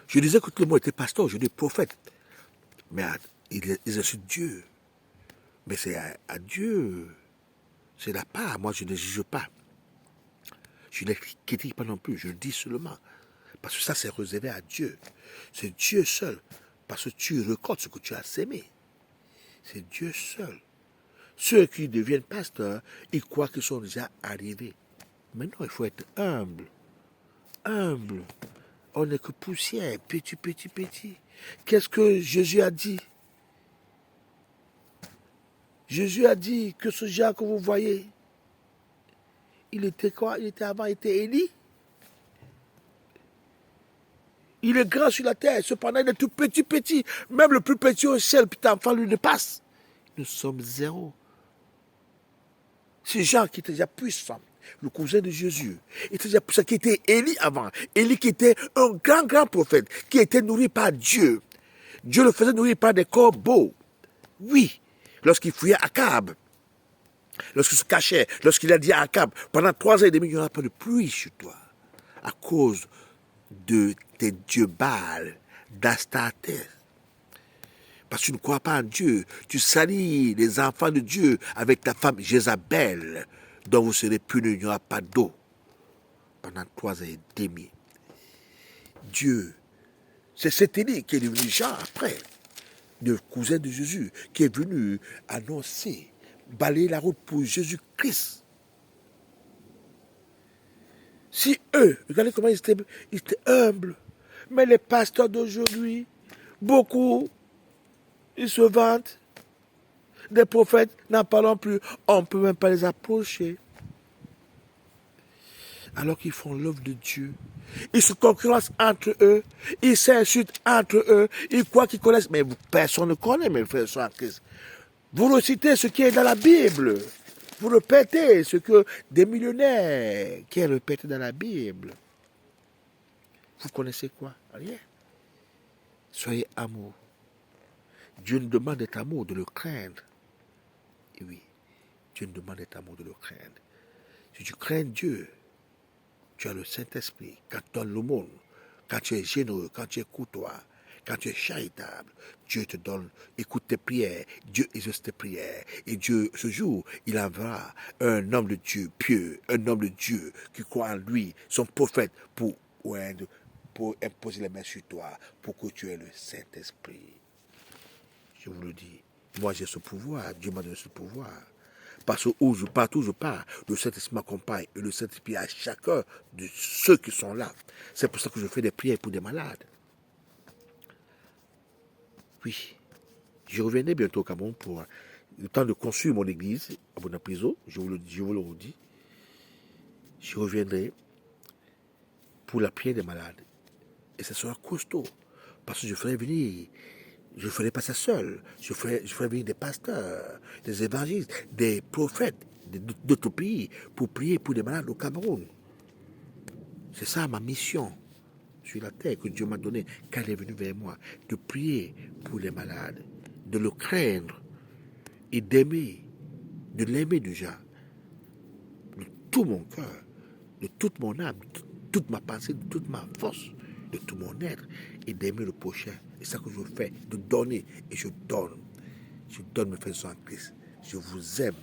Je disais que tout le monde était pasteur, je dis prophète. Mais ils insultent Dieu. Mais c'est à Dieu. C'est la part. Moi, je ne juge pas. Je ne critique pas non plus. Je le dis seulement. Parce que ça, c'est réservé à Dieu. C'est Dieu seul. Parce que tu recordes ce que tu as sémé. C'est Dieu seul. Ceux qui deviennent pasteurs, ils croient qu'ils sont déjà arrivés. Maintenant, il faut être humble. Humble. On n'est que poussière, petit, petit, petit. Qu'est-ce que Jésus a dit? Jésus a dit que ce Jean que vous voyez, il était quoi? Il était Élie. Il est grand sur la terre, cependant il est tout petit, petit. Même le plus petit au ciel, petit enfant, lui ne passe. Nous sommes zéro. C'est Jean qui était déjà puissant, le cousin de Jésus. Il était déjà puissant, qui était Élie avant. Élie qui était un grand, grand prophète, qui était nourri par Dieu. Dieu le faisait nourrir par des corbeaux. Oui, lorsqu'il fouillait Akab, lorsqu'il se cachait, lorsqu'il a dit à Akab, pendant 3 ans et demi, il n'y aura pas de pluie sur toi, à cause de tes dieux Baal, d'Astarté. Parce que tu ne crois pas en Dieu. Tu salis les enfants de Dieu avec ta femme Jézabel, dont vous serez punis, il n'y aura pas d'eau. Pendant 3 ans et demi. Dieu, c'est cet Élie qui est devenu Jean après, le cousin de Jésus, qui est venu annoncer, balayer la route pour Jésus-Christ. Si eux, regardez comment ils étaient humbles, mais les pasteurs d'aujourd'hui, beaucoup, ils se vantent. Des prophètes, n'en parlons plus. On ne peut même pas les approcher. Alors qu'ils font l'œuvre de Dieu. Ils se concurrencent entre eux. Ils s'insultent entre eux. Ils croient qu'ils connaissent. Mais personne ne connaît, mes frères en Christ. Vous recitez ce qui est dans la Bible. Vous répétez ce que des millionnaires qui est répété dans la Bible. Vous connaissez quoi? Rien. Soyez amour. Dieu nous demande d'être amour, de le craindre. Et oui, Dieu nous demande d'être amour, de le craindre. Si tu crains Dieu, tu as le Saint-Esprit. Quand tu donnes l'aumône, quand tu es généreux, quand tu es courtois, quand tu es charitable, Dieu te donne, écoute tes prières, Dieu exauce tes prières. Et Dieu, ce jour, il enverra un homme de Dieu pieux, un homme de Dieu qui croit en lui, son prophète, pour imposer les mains sur toi, pour que tu aies le Saint-Esprit. Je vous le dis, moi j'ai ce pouvoir, Dieu m'a donné ce pouvoir. Parce que partout où je pars, le Saint-Esprit m'accompagne et le Saint-Esprit à chacun de ceux qui sont là. C'est pour ça que je fais des prières pour des malades. Oui, je reviendrai bientôt au Cameroun pour le temps de construire mon église à Bonapriso, je vous le redis. Je reviendrai pour la prière des malades. Et ce sera costaud. Parce que je ne ferai pas ça seul. Je ferai venir des pasteurs, des évangélistes, des prophètes d'autres pays pour prier pour les malades au Cameroun. C'est ça ma mission sur la terre que Dieu m'a donnée quand il est venu vers moi, de prier pour les malades, de le craindre et d'aimer, de l'aimer déjà, de tout mon cœur, de toute mon âme, de toute ma pensée, de toute ma force, de tout mon être, et d'aimer le prochain. C'est ça que je fais, de donner, et je donne. Je donne mes frères en Christ. Je vous aime.